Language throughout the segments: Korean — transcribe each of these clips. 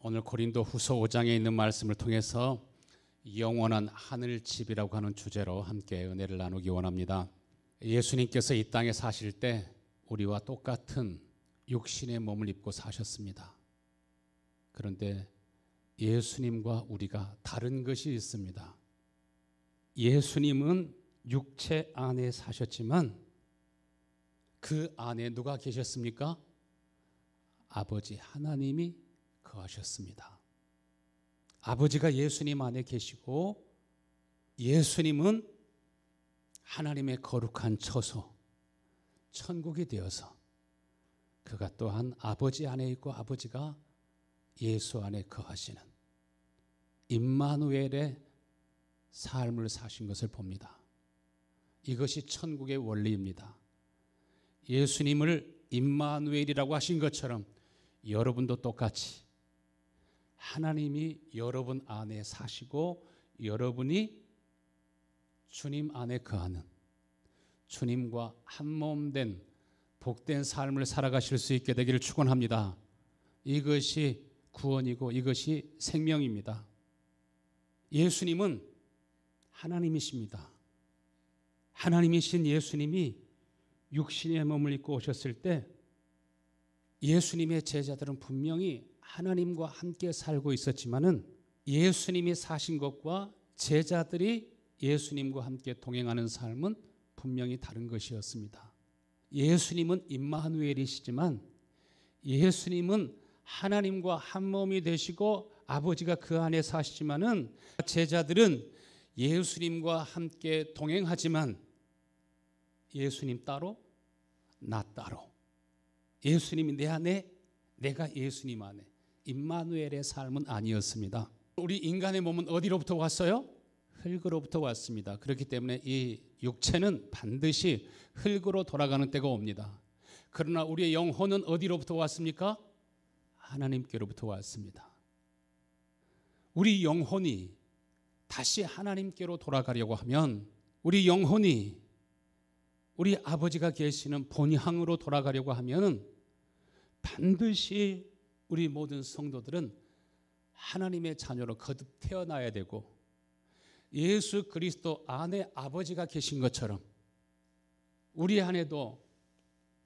오늘 고린도 후서 5장에 있는 말씀을 통해서 영원한 하늘집이라고 하는 주제로 함께 은혜를 나누기 원합니다. 예수님께서 이 땅에 사실 때 우리와 똑같은 육신의 몸을 입고 사셨습니다. 그런데 예수님과 우리가 다른 것이 있습니다. 예수님은 육체 안에 사셨지만 그 안에 누가 계셨습니까? 아버지 하나님이 거하셨습니다. 아버지가 예수님 안에 계시고 예수님은 하나님의 거룩한 처소 천국이 되어서 그가 또한 아버지 안에 있고 아버지가 예수 안에 거하시는 임마누엘의 삶을 사신 것을 봅니다. 이것이 천국의 원리입니다. 예수님을 임마누엘이라고 하신 것처럼 여러분도 똑같이 하나님이 여러분 안에 사시고 여러분이 주님 안에 거하는 주님과 한몸된 복된 삶을 살아가실 수 있게 되기를 축원합니다. 이것이 구원이고 이것이 생명입니다. 예수님은 하나님이십니다. 하나님이신 예수님이 육신의 몸을 입고 오셨을 때 예수님의 제자들은 분명히 하나님과 함께 살고 있었지만은 예수님이 사신 것과 제자들이 예수님과 함께 동행하는 삶은 분명히 다른 것이었습니다. 예수님은 임마누엘이시지만 예수님은 하나님과 한 몸이 되시고 아버지가 그 안에 사시지만은 제자들은 예수님과 함께 동행하지만 예수님 따로 나 따로 예수님이 내 안에 내가 예수님 안에 임마누엘의 삶은 아니었습니다. 우리 인간의 몸은 어디로부터 왔어요? 흙으로부터 왔습니다. 그렇기 때문에 이 육체는 반드시 흙으로 돌아가는 때가 옵니다. 그러나 우리의 영혼은 어디로부터 왔습니까? 하나님께로부터 왔습니다. 우리 영혼이 다시 하나님께로 돌아가려고 하면 우리 영혼이 우리 아버지가 계시는 본향으로 돌아가려고 하면 반드시 우리 모든 성도들은 하나님의 자녀로 거듭 태어나야 되고 예수 그리스도 안에 아버지가 계신 것처럼 우리 안에도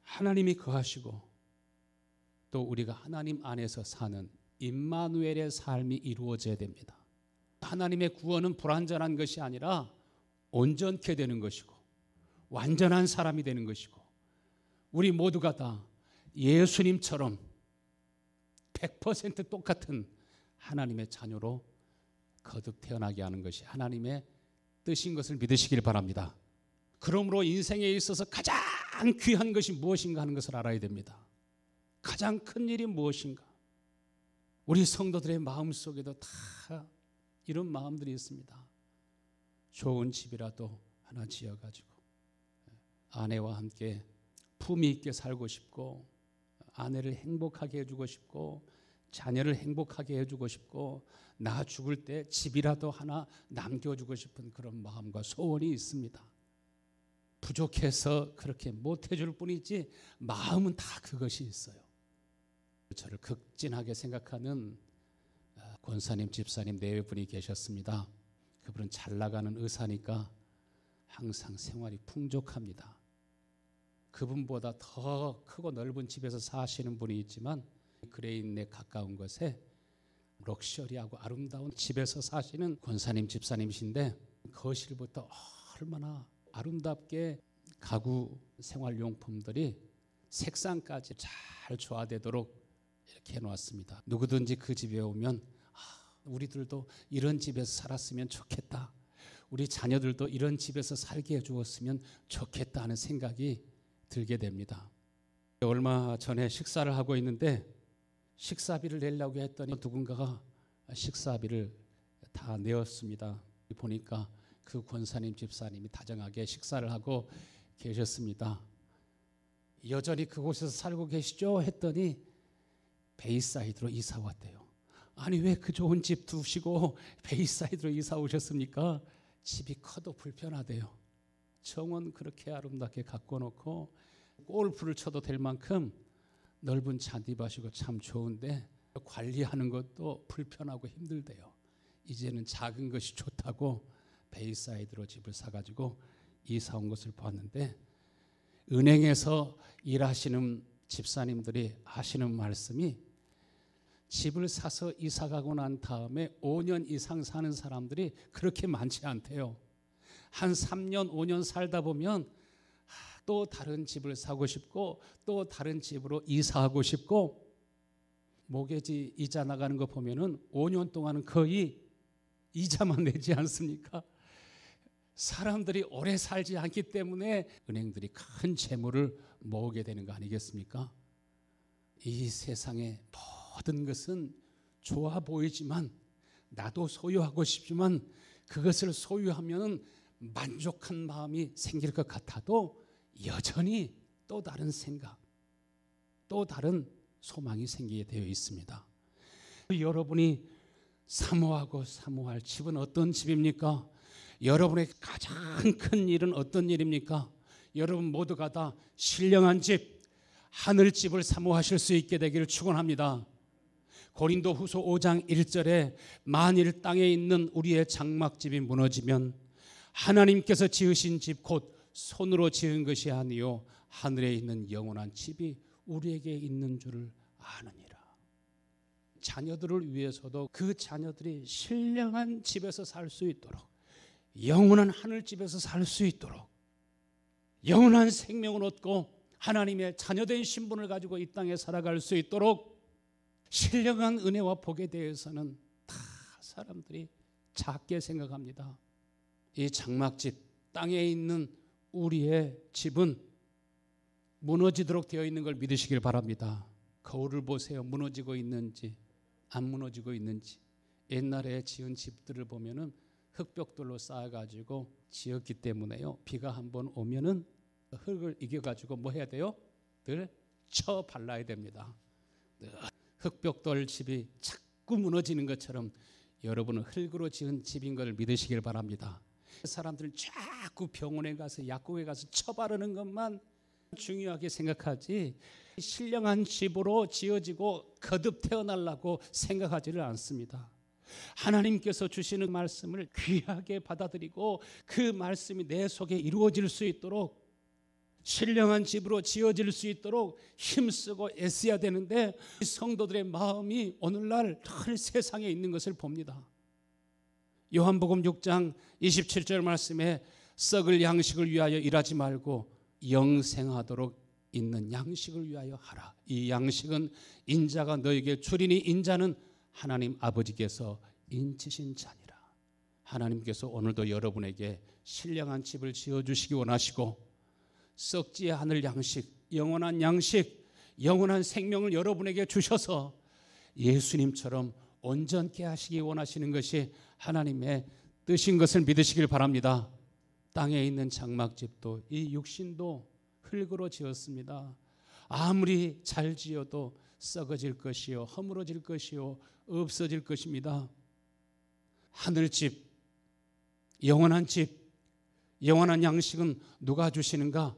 하나님이 거하시고 또 우리가 하나님 안에서 사는 임마누엘의 삶이 이루어져야 됩니다. 하나님의 구원은 불완전한 것이 아니라 온전케 되는 것이고 완전한 사람이 되는 것이고 우리 모두가 다 예수님처럼 100% 똑같은 하나님의 자녀로 거듭 태어나게 하는 것이 하나님의 뜻인 것을 믿으시길 바랍니다. 그러므로 인생에 있어서 가장 귀한 것이 무엇인가 하는 것을 알아야 됩니다. 가장 큰 일이 무엇인가? 우리 성도들의 마음속에도 다 이런 마음들이 있습니다. 좋은 집이라도 하나 지어가지고 아내와 함께 품위 있게 살고 싶고 아내를 행복하게 해주고 싶고 자녀를 행복하게 해주고 싶고 나 죽을 때 집이라도 하나 남겨주고 싶은 그런 마음과 소원이 있습니다. 부족해서 그렇게 못해줄 뿐이지 마음은 다 그것이 있어요. 저를 극진하게 생각하는 권사님, 집사님 네 분이 계셨습니다. 그분은 잘 나가는 의사니까 항상 생활이 풍족합니다. 그분보다 더 크고 넓은 집에서 사시는 분이 있지만 그레인에 가까운 곳에 럭셔리하고 아름다운 집에서 사시는 권사님 집사님이신데 거실부터 얼마나 아름답게 가구 생활용품들이 색상까지 잘 조화되도록 이렇게 해놓았습니다. 누구든지 그 집에 오면 우리들도 이런 집에서 살았으면 좋겠다. 우리 자녀들도 이런 집에서 살게 해주었으면 좋겠다 하는 생각이 들게 됩니다. 얼마 전에 식사를 하고 있는데 식사비를 내려고 했더니 누군가가 식사비를 다 내었습니다. 보니까 그 권사님 집사님이 다정하게 식사를 하고 계셨습니다. 여전히 그곳에서 살고 계시죠? 했더니 베이사이드로 이사 왔대요. 아니 왜 그 좋은 집 두시고 베이사이드로 이사 오셨습니까? 집이 커도 불편하대요. 정원 그렇게 아름답게 갖고 놓고 골프를 쳐도 될 만큼 넓은 잔디밭이고 참 좋은데 관리하는 것도 불편하고 힘들대요. 이제는 작은 것이 좋다고 베이사이드로 집을 사가지고 이사 온 것을 보았는데, 은행에서 일하시는 집사님들이 하시는 말씀이, 집을 사서 이사 가고 난 다음에 5년 이상 사는 사람들이 그렇게 많지 않대요. 한 3년 5년 살다 보면 또 다른 집을 사고 싶고 또 다른 집으로 이사하고 싶고, 모기지 이자 나가는 거 보면은 5년 동안은 거의 이자만 내지 않습니까? 사람들이 오래 살지 않기 때문에 은행들이 큰 재물을 모으게 되는 거 아니겠습니까? 이 세상의 모든 것은 좋아 보이지만, 나도 소유하고 싶지만 그것을 소유하면 만족한 마음이 생길 것 같아도 여전히 또 다른 생각, 또 다른 소망이 생기게 되어 있습니다. 여러분이 사모하고 사모할 집은 어떤 집입니까? 여러분의 가장 큰 일은 어떤 일입니까? 여러분 모두가 다 신령한 집, 하늘집을 사모하실 수 있게 되기를 축원합니다. 고린도후서 5장 1절에 만일 땅에 있는 우리의 장막집이 무너지면 하나님께서 지으신 집 곧 손으로 지은 것이 아니요 하늘에 있는 영원한 집이 우리에게 있는 줄을 아느니라. 자녀들을 위해서도 그 자녀들이 신령한 집에서 살 수 있도록, 영원한 하늘집에서 살 수 있도록, 영원한 생명을 얻고 하나님의 자녀된 신분을 가지고 이 땅에 살아갈 수 있도록, 신령한 은혜와 복에 대해서는 다 사람들이 작게 생각합니다. 이 장막집, 땅에 있는 우리의 집은 무너지도록 되어 있는 걸 믿으시길 바랍니다. 거울을 보세요. 무너지고 있는지 안 무너지고 있는지. 옛날에 지은 집들을 보면은 흙벽돌로 쌓아가지고 지었기 때문에요, 비가 한번 오면은 흙을 이겨가지고 뭐 해야 돼요? 늘 쳐 발라야 됩니다. 흙벽돌 집이 자꾸 무너지는 것처럼 여러분은 흙으로 지은 집인 걸 믿으시길 바랍니다. 사람들은 자꾸 병원에 가서 약국에 가서 쳐 바르는 것만 중요하게 생각하지, 신령한 집으로 지어지고 거듭 태어나려고 생각하지를 않습니다. 하나님께서 주시는 말씀을 귀하게 받아들이고 그 말씀이 내 속에 이루어질 수 있도록, 신령한 집으로 지어질 수 있도록 힘쓰고 애써야 되는데, 성도들의 마음이 오늘날 늘 세상에 있는 것을 봅니다. 요한복음 6장 27절 말씀에 썩을 양식을 위하여 일하지 말고 영생하도록 있는 양식을 위하여 하라. 이 양식은 인자가 너에게 주리니 인자는 하나님 아버지께서 인치신 자니라. 하나님께서 오늘도 여러분에게 신령한 집을 지어주시기 원하시고, 썩지 않을 양식, 영원한 양식, 영원한 생명을 여러분에게 주셔서 예수님처럼 온전케 하시기 원하시는 것이 하나님의 뜻인 것을 믿으시길 바랍니다. 땅에 있는 장막집도 이 육신도 흙으로 지었습니다. 아무리 잘 지어도 썩어질 것이요 허물어질 것이요 없어질 것입니다. 하늘집, 영원한 집, 영원한 양식은 누가 주시는가?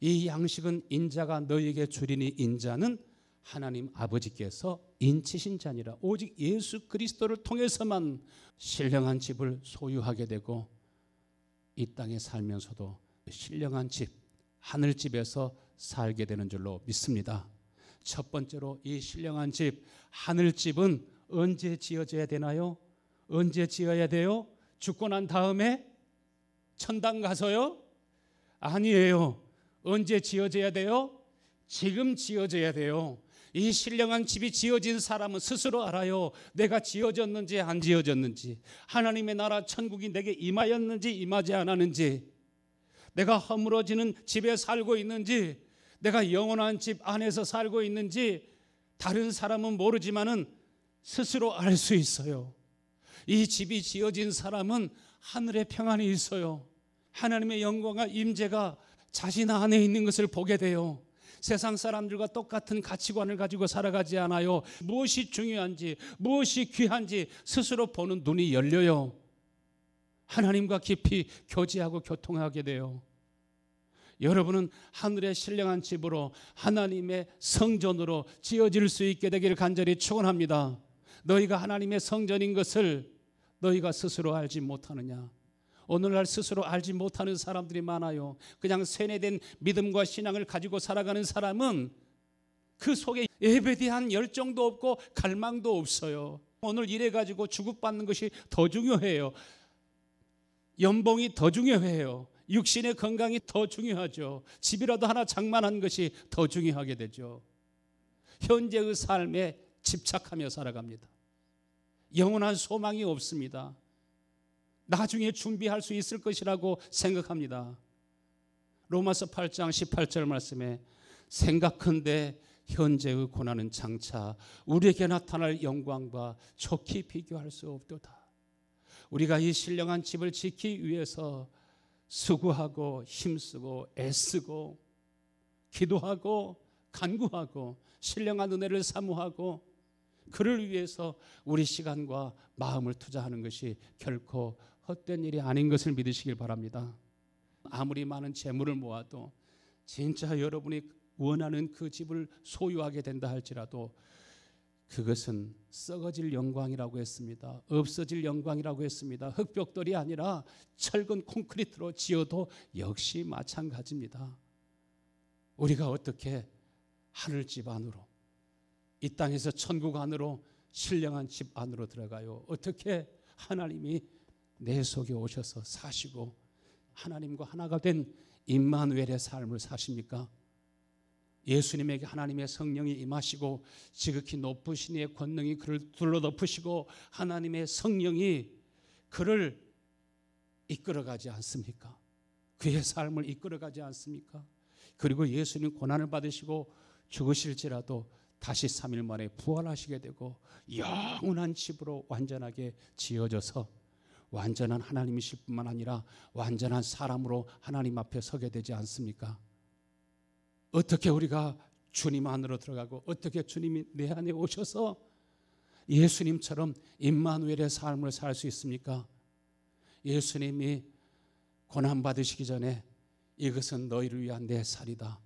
이 양식은 인자가 너희에게 주리니 인자는 하나님 아버지께서 인치신 자니라. 오직 예수 그리스도를 통해서만 신령한 집을 소유하게 되고 이 땅에 살면서도 신령한 집, 하늘집에서 살게 되는 줄로 믿습니다. 첫 번째로 이 신령한 집, 하늘집은 언제 지어져야 되나요? 언제 지어야 돼요? 죽고 난 다음에 천당 가서요? 아니에요. 언제 지어져야 돼요? 지금 지어져야 돼요. 이 신령한 집이 지어진 사람은 스스로 알아요. 내가 지어졌는지 안 지어졌는지, 하나님의 나라 천국이 내게 임하였는지 임하지 않았는지, 내가 허물어지는 집에 살고 있는지, 내가 영원한 집 안에서 살고 있는지 다른 사람은 모르지만은 스스로 알 수 있어요. 이 집이 지어진 사람은 하늘의 평안이 있어요. 하나님의 영광과 임재가 자신 안에 있는 것을 보게 돼요. 세상 사람들과 똑같은 가치관을 가지고 살아가지 않아요. 무엇이 중요한지, 무엇이 귀한지 스스로 보는 눈이 열려요. 하나님과 깊이 교제하고 교통하게 돼요. 여러분은 하늘의 신령한 집으로 하나님의 성전으로 지어질 수 있게 되기를 간절히 축원합니다. 너희가 하나님의 성전인 것을 너희가 스스로 알지 못하느냐? 오늘날 스스로 알지 못하는 사람들이 많아요. 그냥 세뇌된 믿음과 신앙을 가지고 살아가는 사람은 그 속에 예배에 대한 열정도 없고 갈망도 없어요. 오늘 이래가지고 주급받는 것이 더 중요해요. 연봉이 더 중요해요. 육신의 건강이 더 중요하죠. 집이라도 하나 장만한 것이 더 중요하게 되죠. 현재의 삶에 집착하며 살아갑니다. 영원한 소망이 없습니다. 나중에 준비할 수 있을 것이라고 생각합니다. 로마서 8장 18절 말씀에 생각컨대 현재의 고난은 장차 우리에게 나타날 영광과 좋게 비교할 수 없도다. 우리가 이 신령한 집을 지키기 위해서 수고하고 힘쓰고 애쓰고 기도하고 간구하고 신령한 은혜를 사모하고 그를 위해서 우리 시간과 마음을 투자하는 것이 결코 헛된 일이 아닌 것을 믿으시길 바랍니다. 아무리 많은 재물을 모아도 진짜 여러분이 원하는 그 집을 소유하게 된다 할지라도 그것은 썩어질 영광이라고 했습니다. 없어질 영광이라고 했습니다. 흙벽돌이 아니라 철근 콘크리트로 지어도 역시 마찬가지입니다. 우리가 어떻게 하늘집 안으로 이 땅에서 천국 안으로 신령한 집 안으로 들어가요? 어떻게 하나님이 내 속에 오셔서 사시고 하나님과 하나가 된 임마누엘의 삶을 사십니까? 예수님에게 하나님의 성령이 임하시고 지극히 높으신 이의 권능이 그를 둘러덮으시고 하나님의 성령이 그를 이끌어가지 않습니까? 그의 삶을 이끌어가지 않습니까? 그리고 예수님 고난을 받으시고 죽으실지라도 다시 3일 만에 부활하시게 되고 영원한 집으로 완전하게 지어져서 완전한 하나님이실 뿐만 아니라 완전한 사람으로 하나님 앞에 서게 되지 않습니까? 어떻게 우리가 주님 안으로 들어가고 어떻게 주님이 내 안에 오셔서 예수님처럼 임마누엘의 삶을 살 수 있습니까? 예수님이 고난받으시기 전에 이것은 너희를 위한 내 살이다.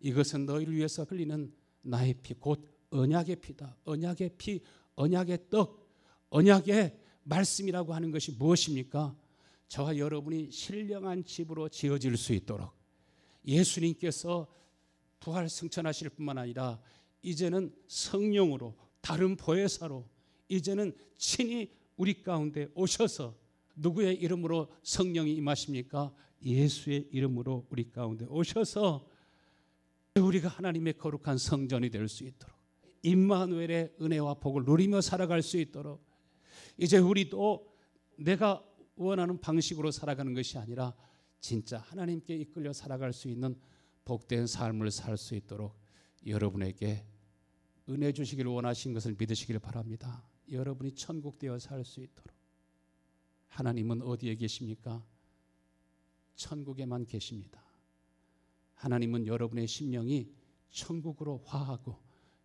이것은 너희를 위해서 흘리는 나의 피, 곧 언약의 피다. 언약의 피, 언약의 떡, 언약의 말씀이라고 하는 것이 무엇입니까? 저와 여러분이 신령한 집으로 지어질 수 있도록 예수님께서 부활 승천하실 뿐만 아니라 이제는 성령으로 다른 보혜사로 이제는 친히 우리 가운데 오셔서 누구의 이름으로 성령이 임하십니까? 예수의 이름으로 우리 가운데 오셔서 우리가 하나님의 거룩한 성전이 될 수 있도록 임마누엘의 은혜와 복을 누리며 살아갈 수 있도록 이제 우리도 내가 원하는 방식으로 살아가는 것이 아니라 진짜 하나님께 이끌려 살아갈 수 있는 복된 삶을 살 수 있도록 여러분에게 은혜 주시기를 원하신 것을 믿으시길 바랍니다. 여러분이 천국 되어 살 수 있도록. 하나님은 어디에 계십니까? 천국에만 계십니다. 하나님은 여러분의 심령이 천국으로 화하고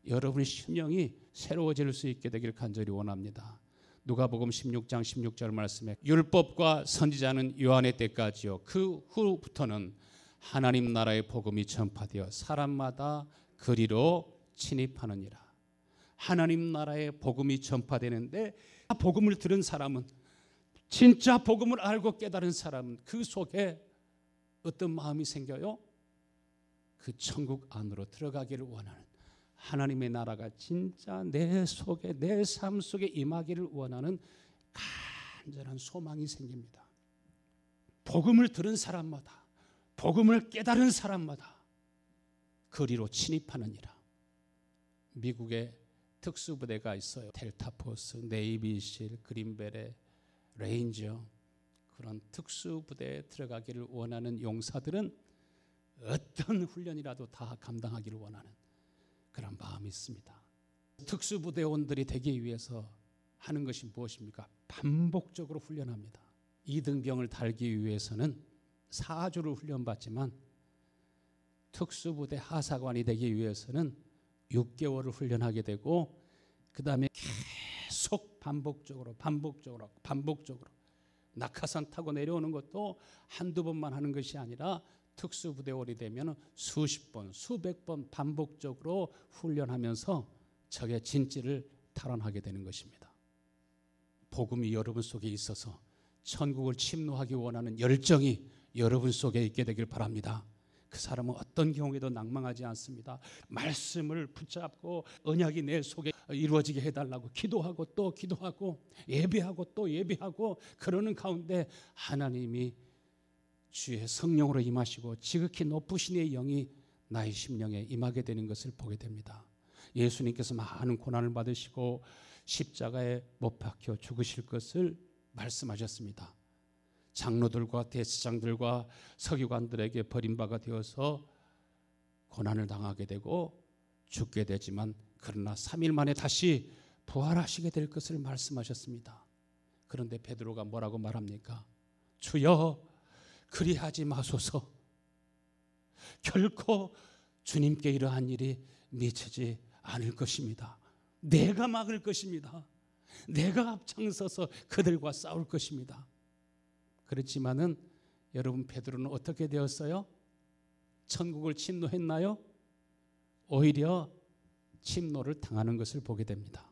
여러분의 심령이 새로워질 수 있게 되기를 간절히 원합니다. 누가복음 16장 16절 말씀에 율법과 선지자는 요한의 때까지요 그 후부터는 하나님 나라의 복음이 전파되어 사람마다 그리로 침입하느니라. 하나님 나라의 복음이 전파되는데 복음을 들은 사람은 진짜 복음을 알고 깨달은 사람은 그 속에 어떤 마음이 생겨요? 그 천국 안으로 들어가기를 원하는 하나님의 나라가 진짜 내 속에 내 삶 속에 임하기를 원하는 간절한 소망이 생깁니다. 복음을 들은 사람마다 복음을 깨달은 사람마다 거리로 침입하느니라. 미국의 특수부대가 있어요. 델타포스, 네이비실, 그린베레, 레인저 그런 특수부대에 들어가기를 원하는 용사들은 어떤 훈련이라도 다 감당하기를 원하는 그런 마음이 있습니다. 특수부대원들이 되기 위해서 하는 것이 무엇입니까? 반복적으로 훈련합니다. 2등병을 달기 위해서는 4주를 훈련받지만 특수부대 하사관이 되기 위해서는 6개월을 훈련하게 되고 그 다음에 계속 반복적으로 낙하산 타고 내려오는 것도 한두 번만 하는 것이 아니라 특수부대원이 되면 수십 번, 수백 번 반복적으로 훈련하면서 적의 진지를 탈환하게 되는 것입니다. 복음이 여러분 속에 있어서 천국을 침노하기 원하는 열정이 여러분 속에 있게 되길 바랍니다. 그 사람은 어떤 경우에도 낭망하지 않습니다. 말씀을 붙잡고 언약이 내 속에 이루어지게 해달라고 기도하고 또 기도하고 예배하고 또 예배하고 그러는 가운데 하나님이 주의 성령으로 임하시고 지극히 높으신 이의 영이 나의 심령에 임하게 되는 것을 보게 됩니다. 예수님께서 많은 고난을 받으시고 십자가에 못 박혀 죽으실 것을 말씀하셨습니다. 장로들과 대제사장들과 서기관들에게 버림받아 되어서 고난을 당하게 되고 죽게 되지만 그러나 3일 만에 다시 부활하시게 될 것을 말씀하셨습니다. 그런데 베드로가 뭐라고 말합니까? 주여 그리하지 마소서. 결코 주님께 이러한 일이 미치지 않을 것입니다. 내가 막을 것입니다. 내가 앞장서서 그들과 싸울 것입니다. 그렇지만은 여러분 베드로는 어떻게 되었어요? 천국을 침노했나요? 오히려 침노를 당하는 것을 보게 됩니다.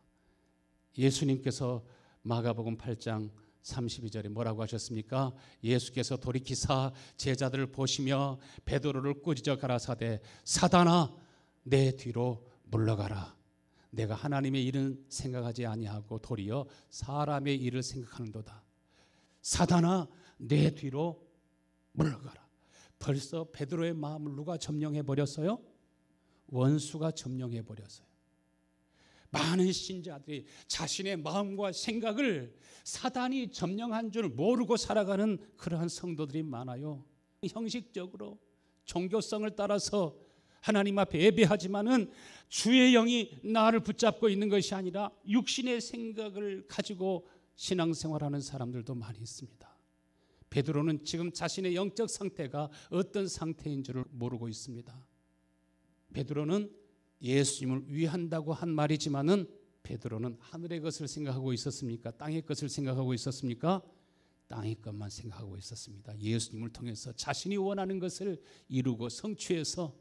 예수님께서 마가복음 8장 32절에 뭐라고 하셨습니까? 예수께서 돌이키사 제자들을 보시며 베드로를 꾸짖어 가라사대 사단아 내 뒤로 물러가라. 내가 하나님의 일은 생각하지 아니하고 도리어 사람의 일을 생각하는도다. 사단아 내 뒤로 물러가라. 벌써 베드로의 마음을 누가 점령해 버렸어요? 원수가 점령해 버렸어요. 많은 신자들이 자신의 마음과 생각을 사단이 점령한 줄 모르고 살아가는 그러한 성도들이 많아요. 형식적으로 종교성을 따라서 하나님 앞에 예배하지만은 주의 영이 나를 붙잡고 있는 것이 아니라 육신의 생각을 가지고 신앙생활하는 사람들도 많이 있습니다. 베드로는 지금 자신의 영적 상태가 어떤 상태인 줄을 모르고 있습니다. 베드로는 예수님을 위한다고 한 말이지만은 베드로는 하늘의 것을 생각하고 있었습니까? 땅의 것을 생각하고 있었습니까? 땅의 것만 생각하고 있었습니다. 예수님을 통해서 자신이 원하는 것을 이루고 성취해서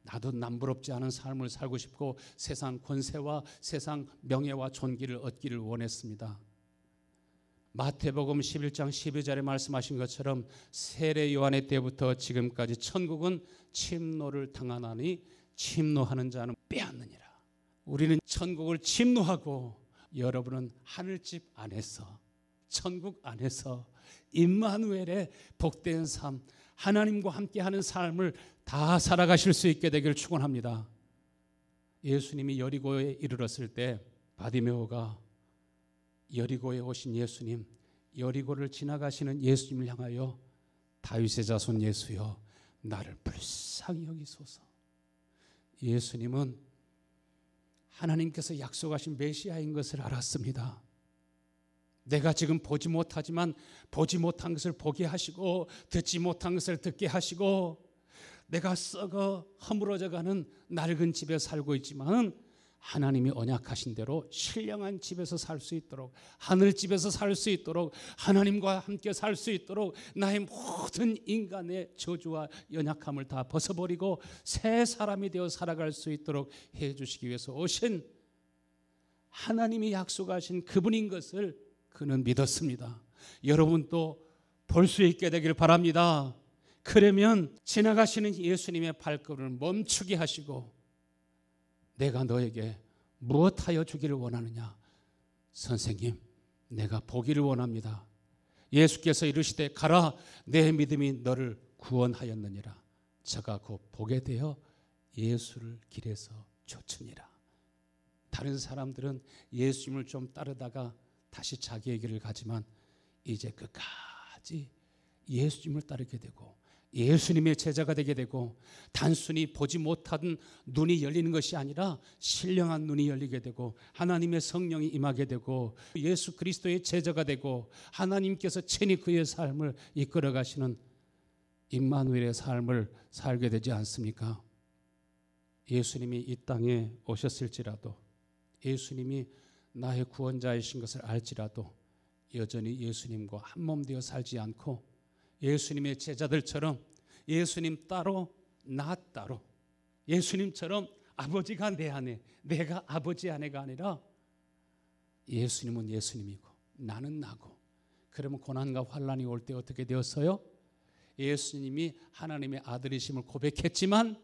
나도 남부럽지 않은 삶을 살고 싶고 세상 권세와 세상 명예와 존귀를 얻기를 원했습니다. 마태복음 11장 12절에 말씀하신 것처럼 세례 요한의 때부터 지금까지 천국은 침노를 당하나니 침노하는 자는 빼앗느니라. 우리는 천국을 침노하고 여러분은 하늘집 안에서 천국 안에서 임마누엘의 복된 삶, 하나님과 함께하는 삶을 다 살아가실 수 있게 되기를 축원합니다. 예수님이 여리고에 이르렀을 때 바디메오가 여리고에 오신 예수님, 여리고를 지나가시는 예수님을 향하여 다윗의 자손 예수여 나를 불쌍히 여기소서. 예수님은 하나님께서 약속하신 메시아인 것을 알았습니다. 내가 지금 보지 못하지만 보지 못한 것을 보게 하시고 듣지 못한 것을 듣게 하시고 내가 썩어 허물어져가는 낡은 집에 살고 있지만 하나님이 언약하신 대로 신령한 집에서 살 수 있도록 하늘집에서 살 수 있도록 하나님과 함께 살 수 있도록 나의 모든 인간의 저주와 연약함을 다 벗어버리고 새 사람이 되어 살아갈 수 있도록 해주시기 위해서 오신 하나님이 약속하신 그분인 것을 그는 믿었습니다. 여러분도 볼 수 있게 되길 바랍니다. 그러면 지나가시는 예수님의 발걸음을 멈추게 하시고 내가 너에게 무엇하여 주기를 원하느냐? 선생님, 내가 보기를 원합니다. 예수께서 이르시되 가라, 내 믿음이 너를 구원하였느니라. 저가 곧 보게 되어 예수를 길에서 쫓으니라. 다른 사람들은 예수님을 좀 따르다가 다시 자기의 길을 가지만 이제 끝까지 예수님을 따르게 되고 예수님의 제자가 되게 되고 단순히 보지 못한 눈이 열리는 것이 아니라 신령한 눈이 열리게 되고 하나님의 성령이 임하게 되고 예수 그리스도의 제자가 되고 하나님께서 친히 그의 삶을 이끌어 가시는 임마누엘의 삶을 살게 되지 않습니까? 예수님이 이 땅에 오셨을지라도 예수님이 나의 구원자이신 것을 알지라도 여전히 예수님과 한 몸 되어 살지 않고 예수님의 제자들처럼 예수님 따로 나 따로, 예수님처럼 아버지가 내 안에, 내가 아버지 안에가 아니라 예수님은 예수님이고 나는 나고. 그러면 고난과 환난이 올 때 어떻게 되었어요? 예수님이 하나님의 아들이심을 고백했지만,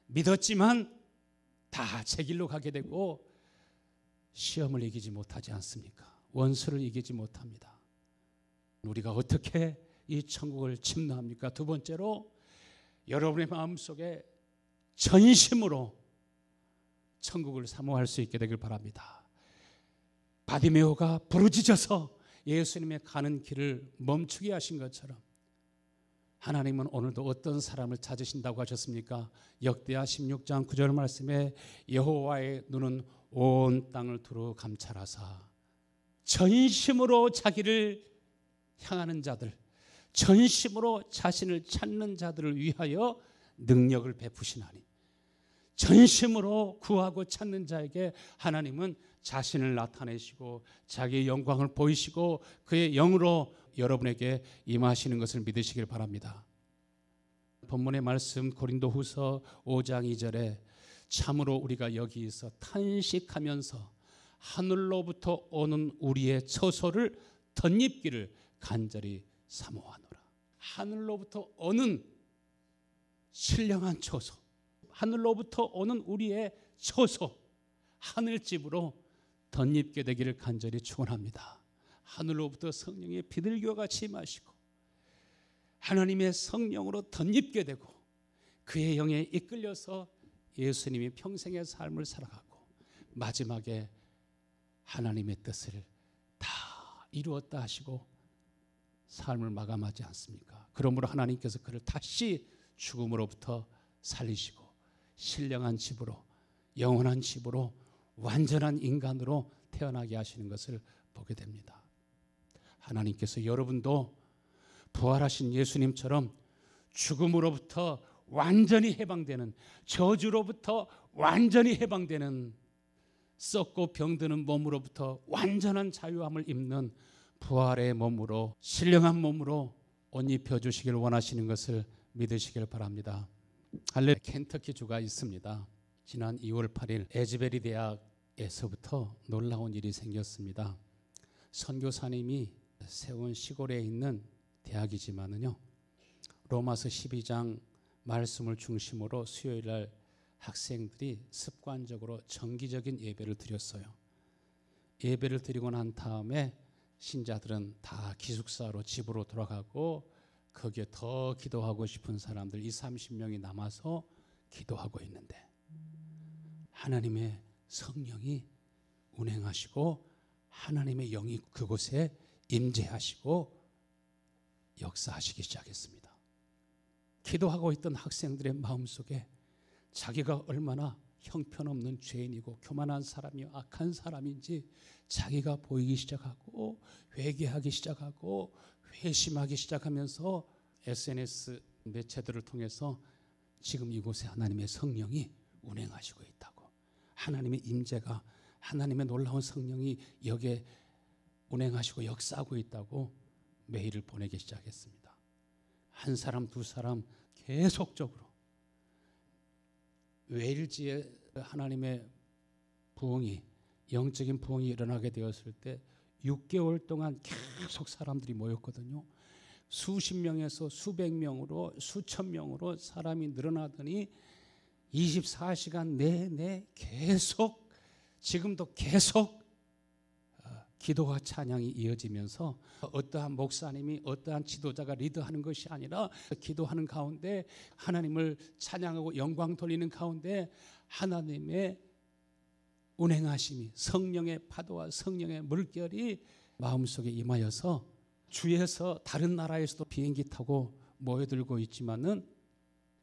믿었지만 다 제 길로 가게 되고 시험을 이기지 못하지 않습니까? 원수를 이기지 못합니다. 우리가 어떻게 이 천국을 침노합니까? 두 번째로, 여러분의 마음속에 전심으로 천국을 사모할 수 있게 되길 바랍니다. 바디메오가 부르짖어서 예수님의 가는 길을 멈추게 하신 것처럼 하나님은 오늘도 어떤 사람을 찾으신다고 하셨습니까? 역대하 16장 9절 말씀에 여호와의 눈은 온 땅을 두루 감찰하사 전심으로 자기를 향하는 자들, 전심으로 자신을 찾는 자들을 위하여 능력을 베푸시나니, 전심으로 구하고 찾는 자에게 하나님은 자신을 나타내시고 자기의 영광을 보이시고 그의 영으로 여러분에게 임하시는 것을 믿으시길 바랍니다. 본문의 말씀 고린도후서 5장 2절에 참으로 우리가 여기서 탄식하면서 하늘로부터 오는 우리의 처소를 덧입기를 간절히 사모하노라. 하늘로부터 오는 신령한 처소, 하늘로부터 오는 우리의 처소, 하늘집으로 덧입게 되기를 간절히 축원합니다. 하늘로부터 성령의 비둘기와 같이 임하시고 하나님의 성령으로 덧입게 되고 그의 영에 이끌려서 예수님이 평생의 삶을 살아가고 마지막에 하나님의 뜻을 다 이루었다 하시고 삶을 마감하지 않습니까? 그러므로 하나님께서 그를 다시 죽음으로부터 살리시고 신령한 집으로, 영원한 집으로, 완전한 인간으로 태어나게 하시는 것을 보게 됩니다. 하나님께서 여러분도 부활하신 예수님처럼 죽음으로부터 완전히 해방되는, 저주로부터 완전히 해방되는, 썩고 병드는 몸으로부터 완전한 자유함을 입는 부활의 몸으로, 신령한 몸으로 옷 입혀주시길 원하시는 것을 믿으시길 바랍니다. 할례 켄터키주가 있습니다. 지난 2월 8일 에즈베리 대학에서부터 놀라운 일이 생겼습니다. 선교사님이 세운 시골에 있는 대학이지만은요, 로마서 12장 말씀을 중심으로 수요일날 학생들이 습관적으로 정기적인 예배를 드렸어요. 예배를 드리고 난 다음에 신자들은 다 기숙사로 집으로 돌아가고 거기에 더 기도하고 싶은 사람들 20-30명이 남아서 기도하고 있는데 하나님의 성령이 운행하시고 하나님의 영이 그곳에 임재하시고 역사하시기 시작했습니다. 기도하고 있던 학생들의 마음속에 자기가 얼마나 형편없는 죄인이고 교만한 사람이요 악한 사람인지 자기가 보이기 시작하고 회개하기 시작하고 회심하기 시작하면서 SNS 매체들을 통해서 지금 이곳에 하나님의 성령이 운행하시고 있다고, 하나님의 임재가, 하나님의 놀라운 성령이 여기에 운행하시고 역사하고 있다고 메일을 보내기 시작했습니다. 한 사람 두 사람 계속적으로 웨일즈에 하나님의 부흥이, 영적인 부흥이 일어나게 되었을 때 6개월 동안 계속 사람들이 모였거든요. 수십 명에서 수백 명으로 수천 명으로 사람이 늘어나더니 24시간 내내 계속, 지금도 계속 기도와 찬양이 이어지면서 어떠한 목사님이 어떠한 지도자가 리드하는 것이 아니라 기도하는 가운데 하나님을 찬양하고 영광 돌리는 가운데 하나님의 운행하심이, 성령의 파도와 성령의 물결이 마음속에 임하여서 주에서 다른 나라에서도 비행기 타고 모여들고 있지만은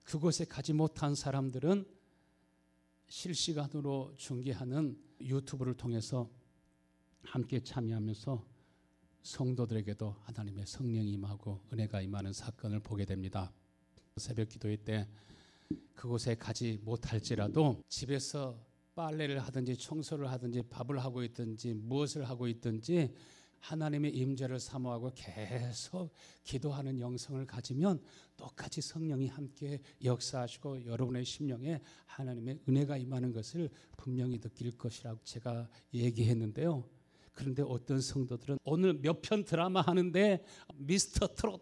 그곳에 가지 못한 사람들은 실시간으로 중계하는 유튜브를 통해서 함께 참여하면서 성도들에게도 하나님의 성령이 임하고 은혜가 임하는 사건을 보게 됩니다. 새벽 기도회 때 그곳에 가지 못할지라도 집에서 빨래를 하든지 청소를 하든지 밥을 하고 있든지 무엇을 하고 있든지 하나님의 임재를 사모하고 계속 기도하는 영성을 가지면 똑같이 성령이 함께 역사하시고 여러분의 심령에 하나님의 은혜가 임하는 것을 분명히 느낄 것이라고 제가 얘기했는데요. 그런데 어떤 성도들은 오늘 몇 편 드라마 하는데 미스터 트롯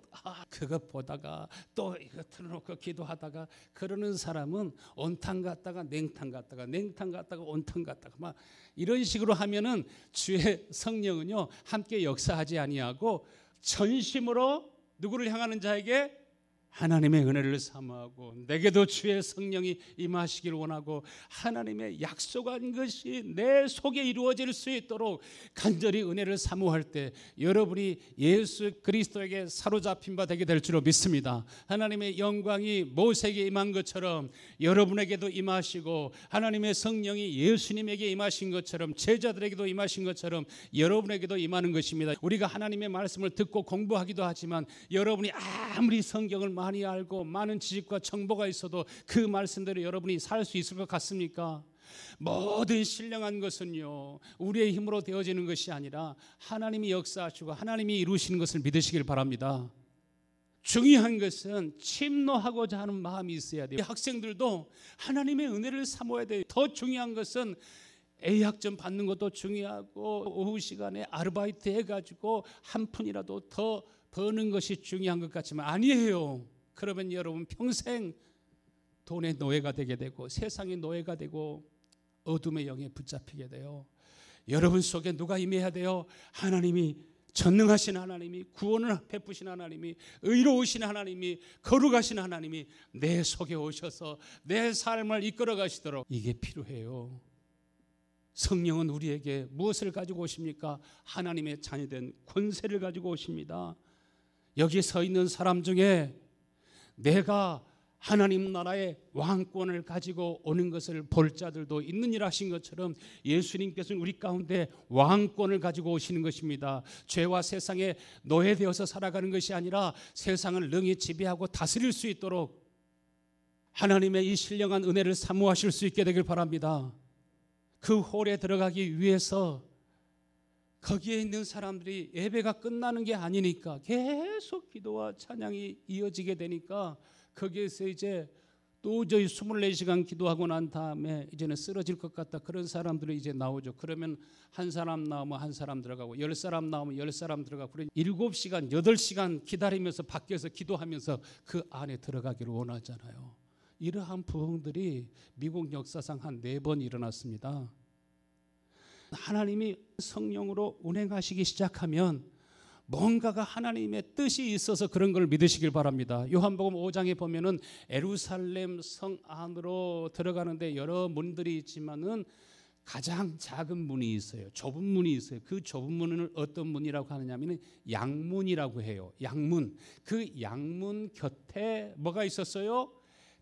그거 보다가 또 이거 틀어놓고 기도하다가 그러는 사람은 온탕 갔다가 냉탕 갔다가 냉탕 갔다가 온탕 갔다가 막 이런 식으로 하면은 주의 성령은요 함께 역사하지 아니하고 전심으로 누구를 향하는 자에게 하나님의 은혜를 사모하고 내게도 주의 성령이 임하시길 원하고 하나님의 약속한 것이 내 속에 이루어질 수 있도록 간절히 은혜를 사모할 때 여러분이 예수 그리스도에게 사로잡힌 바 되게 될 줄로 믿습니다. 하나님의 영광이 모세에게 임한 것처럼 여러분에게도 임하시고 하나님의 성령이 예수님에게 임하신 것처럼 제자들에게도 임하신 것처럼 여러분에게도 임하는 것입니다. 우리가 하나님의 말씀을 듣고 공부하기도 하지만 여러분이 아무리 성경을 많이 알고 많은 지식과 정보가 있어도 그 말씀대로 여러분이 살 수 있을 것 같습니까? 모든 신령한 것은요 우리의 힘으로 되어지는 것이 아니라 하나님이 역사하시고 하나님이 이루시는 것을 믿으시길 바랍니다. 중요한 것은 침노하고자 하는 마음이 있어야 돼요. 학생들도 하나님의 은혜를 사모해야 돼요. 더 중요한 것은 A학점 받는 것도 중요하고 오후 시간에 아르바이트 해가지고 한 푼이라도 더 버는 것이 중요한 것 같지만 아니에요. 그러면 여러분 평생 돈의 노예가 되게 되고 세상의 노예가 되고 어둠의 영에 붙잡히게 돼요. 여러분 속에 누가 임해야 돼요? 하나님이 전능하신 하나님이 구원을 베푸신 하나님이 의로우신 하나님이 거룩하신 하나님이 내 속에 오셔서 내 삶을 이끌어 가시도록 이게 필요해요. 성령은 우리에게 무엇을 가지고 오십니까? 하나님의 자녀된 권세를 가지고 오십니다. 여기 서 있는 사람 중에 내가 하나님 나라의 왕권을 가지고 오는 것을 볼 자들도 있느니라 하신 것처럼 예수님께서는 우리 가운데 왕권을 가지고 오시는 것입니다. 죄와 세상에 노예되어서 살아가는 것이 아니라 세상을 능히 지배하고 다스릴 수 있도록 하나님의 이 신령한 은혜를 사모하실 수 있게 되길 바랍니다. 그 홀에 들어가기 위해서 거기에 있는 사람들이 예배가 끝나는 게 아니니까 계속 기도와 찬양이 이어지게 되니까 거기에서 이제 도저히 24시간 기도하고 난 다음에 이제는 쓰러질 것 같다. 그런 사람들이 이제 나오죠. 그러면 한 사람 나오면 한 사람 들어가고 10사람 나오면 10사람 들어가고 그래 7시간, 8시간 기다리면서 밖에서 기도하면서 그 안에 들어가기를 원하잖아요. 이러한 부흥들이 미국 역사상 한 4번 일어났습니다. 하나님이 성령으로 운행하시기 시작하면 뭔가가 하나님의 뜻이 있어서 그런 걸 믿으시길 바랍니다. 요한복음 5장에 보면은 예루살렘 성 안으로 들어가는데 여러 문들이 있지만은 가장 작은 문이 있어요. 좁은 문이 있어요. 그 좁은 문을 어떤 문이라고 하느냐면은 양문이라고 해요. 양문. 그 양문 곁에 뭐가 있었어요?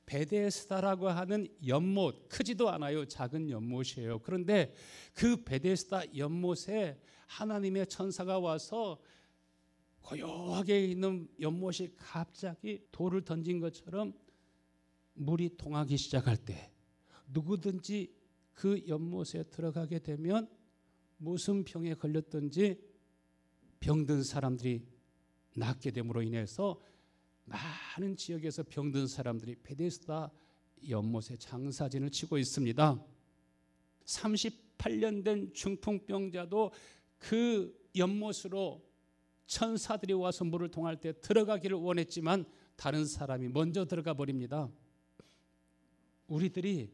베데스다라고 하는 연못, 크지도 않아요. 작은 연못이에요. 그런데 그 베데스다 연못에 하나님의 천사가 와서 고요하게 있는 연못이 갑자기 돌을 던진 것처럼 물이 통하기 시작할 때 누구든지 그 연못에 들어가게 되면 무슨 병에 걸렸든지 병든 사람들이 낫게 됨으로 인해서 많은 지역에서 병든 사람들이 베데스다 연못에 장사진을 치고 있습니다. 38년 된 중풍병자도 그 연못으로 천사들이 와서 물을 통할 때 들어가기를 원했지만 다른 사람이 먼저 들어가 버립니다. 우리들이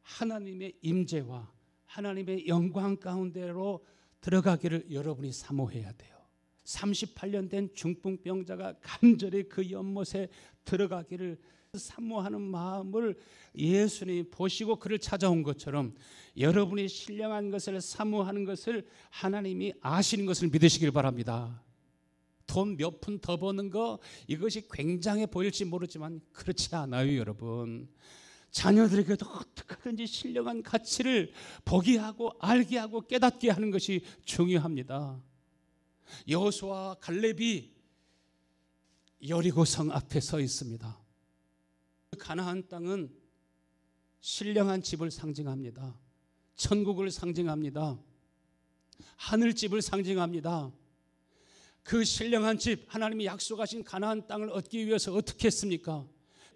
하나님의 임재와 하나님의 영광 가운데로 들어가기를 여러분이 사모해야 돼요. 38년 된 중풍병자가 간절히 그 연못에 들어가기를 사모하는 마음을 예수님이 보시고 그를 찾아온 것처럼 여러분이 신령한 것을 사모하는 것을 하나님이 아시는 것을 믿으시길 바랍니다. 돈 몇 푼 더 버는 거 이것이 굉장해 보일지 모르지만 그렇지 않아요. 여러분, 자녀들에게도 어떻게든지 신령한 가치를 보게 하고 알게 하고 깨닫게 하는 것이 중요합니다. 여호수아와 갈렙이 여리고성 앞에 서 있습니다. 가나안 땅은 신령한 집을 상징합니다. 천국을 상징합니다. 하늘집을 상징합니다. 그 신령한 집, 하나님이 약속하신 가나안 땅을 얻기 위해서 어떻게 했습니까?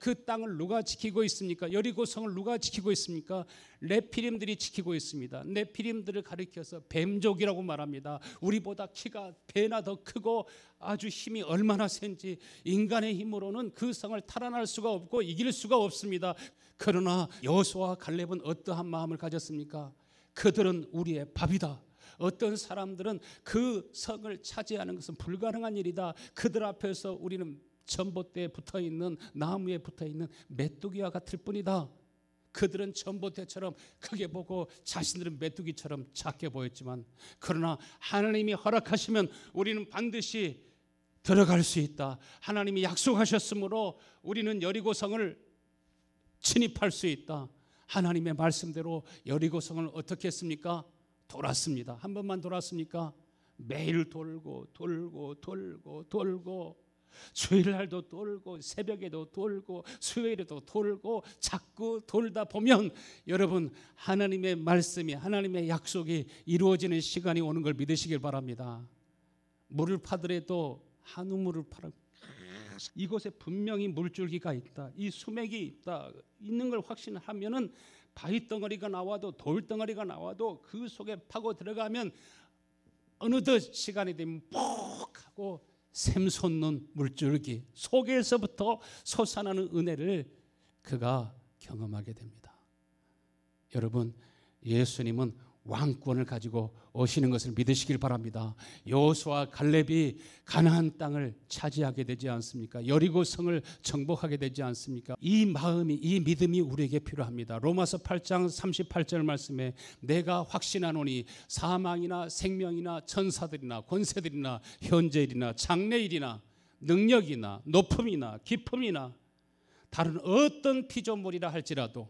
그 땅을 누가 지키고 있습니까? 여리고성을 누가 지키고 있습니까? 네피림들이 지키고 있습니다. 네피림들을 가리켜서 뱀족이라고 말합니다. 우리보다 키가 배나 더 크고 아주 힘이 얼마나 센지 인간의 힘으로는 그 성을 탈환할 수가 없고 이길 수가 없습니다. 그러나 여호수아와 갈렙은 어떠한 마음을 가졌습니까? 그들은 우리의 밥이다. 어떤 사람들은 그 성을 차지하는 것은 불가능한 일이다. 그들 앞에서 우리는 전봇대에 붙어있는 나무에 붙어있는 메뚜기와 같을 뿐이다. 그들은 전봇대처럼 크게 보고 자신들은 메뚜기처럼 작게 보였지만 그러나 하나님이 허락하시면 우리는 반드시 들어갈 수 있다. 하나님이 약속하셨으므로 우리는 여리고성을 침입할 수 있다. 하나님의 말씀대로 여리고성을 어떻게 했습니까? 돌았습니다. 한 번만 돌았습니까? 매일 돌고 주일날도 돌고 새벽에도 돌고 수요일에도 돌고 자꾸 돌다 보면 여러분 하나님의 말씀이 하나님의 약속이 이루어지는 시간이 오는 걸 믿으시길 바랍니다. 물을 파더라도 한우 물을 팔아 이곳에 분명히 물줄기가 있다. 이 수맥이 있다. 있는 걸 확신하면은 바위덩어리가 나와도 돌덩어리가 나와도 그 속에 파고 들어가면 어느덧 시간이 되면 푹 하고 샘솟는 물줄기 속에서부터 솟아나는 은혜를 그가 경험하게 됩니다. 여러분 예수님은 왕권을 가지고 오시는 것을 믿으시길 바랍니다. 여호수아와 갈렙이 가나안 땅을 차지하게 되지 않습니까? 여리고성을 정복하게 되지 않습니까? 이 마음이 이 믿음이 우리에게 필요합니다. 로마서 8장 38절 말씀에 내가 확신하노니 사망이나 생명이나 천사들이나 권세들이나 현재일이나 장래일이나 능력이나 높음이나 깊음이나 다른 어떤 피조물이라 할지라도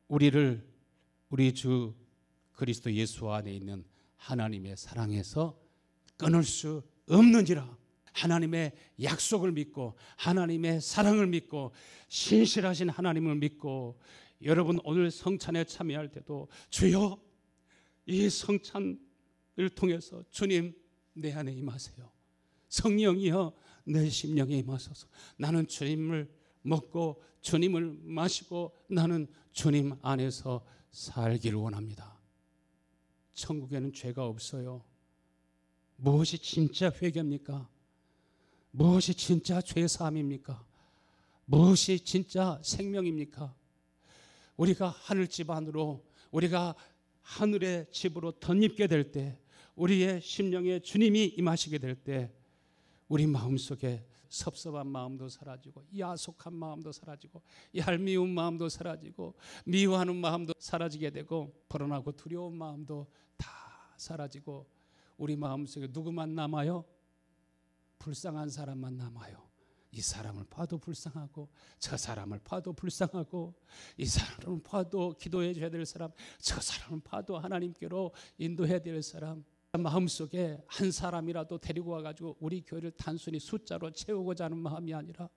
우리를 우리 주 그리스도 예수 안에 있는 하나님의 사랑에서 끊을 수 없느니라. 하나님의 약속을 믿고 하나님의 사랑을 믿고 신실하신 하나님을 믿고 여러분 오늘 성찬에 참여할 때도 주여 이 성찬을 통해서 주님 내 안에 임하세요. 성령이여 내 심령에 임하소서. 나는 주님을 먹고 주님을 마시고 나는 주님 안에서 살기를 원합니다. 천국에는 죄가 없어요. 무엇이 진짜 회개입니까? 무엇이 진짜 죄사함입니까? 무엇이 진짜 생명입니까? 우리가 하늘집 안으로 우리가 하늘의 집으로 덧입게 될 때 우리의 심령에 주님이 임하시게 될 때 우리 마음속에 섭섭한 마음도 사라지고 야속한 마음도 사라지고 얄미운 마음도 사라지고 미워하는 마음도 사라지게 되고 불안하고 두려운 마음도 다 사라지고 우리 마음속에 누구만 남아요? 불쌍한 사람만 남아요. 이 사람을 봐도 불쌍하고 저 사람을 봐도 불쌍하고 이 사람을 봐도 기도해 줘야 될 사람 저 사람을 봐도 하나님께로 인도해야 될 사람 마음속에 한 사람이라도 데리고 와가지고 우리 교회를 단순히 숫자로 채우고자 하는 마음이 아니라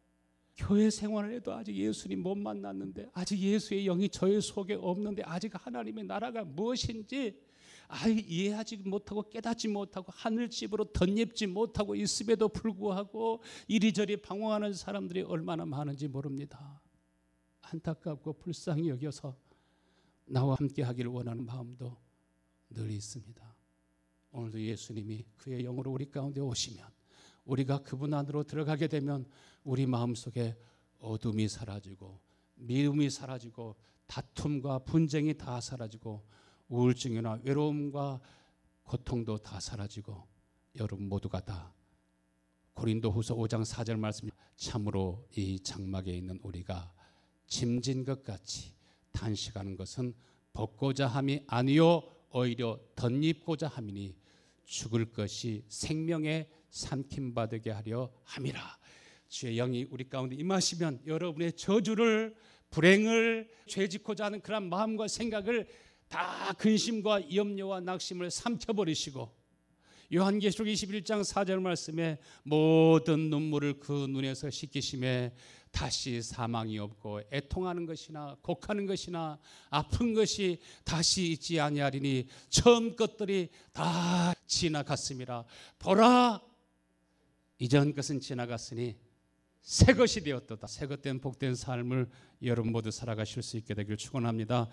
교회 생활을 해도 아직 예수님 못 만났는데 아직 예수의 영이 저의 속에 없는데 아직 하나님의 나라가 무엇인지 이해하지 못하고 깨닫지 못하고 하늘집으로 덧입지 못하고 있음에도 불구하고 이리저리 방황하는 사람들이 얼마나 많은지 모릅니다. 안타깝고 불쌍히 여겨서 나와 함께 하기를 원하는 마음도 늘 있습니다. 오늘도 예수님이 그의 영으로 우리 가운데 오시면 우리가 그분 안으로 들어가게 되면 우리 마음속에 어둠이 사라지고 미움이 사라지고 다툼과 분쟁이 다 사라지고 우울증이나 외로움과 고통도 다 사라지고 여러분 모두가 다 고린도후서 5장 4절 말씀 참으로 이 장막에 있는 우리가 짐진 것 같이 탄식하는 것은 벗고자 함이 아니요 오히려 덧입고자 함이니 죽을 것이 생명에 삼킴받게 하려 함이라. 주의 영이 우리 가운데 임하시면 여러분의 저주를 불행을 죄짓고자 하는 그런 마음과 생각을 다 근심과 염려와 낙심을 삼켜버리시고 요한계시록 21장 4절 말씀에 모든 눈물을 그 눈에서 씻기심에 다시 사망이 없고 애통하는 것이나 곡하는 것이나 아픈 것이 다시 있지 아니하리니 처음 것들이 다 지나갔음이라. 보라, 이전 것은 지나갔으니 새 것이 되었도다. 새 것된 복된 삶을 여러분 모두 살아가실 수 있게 되길 축원합니다.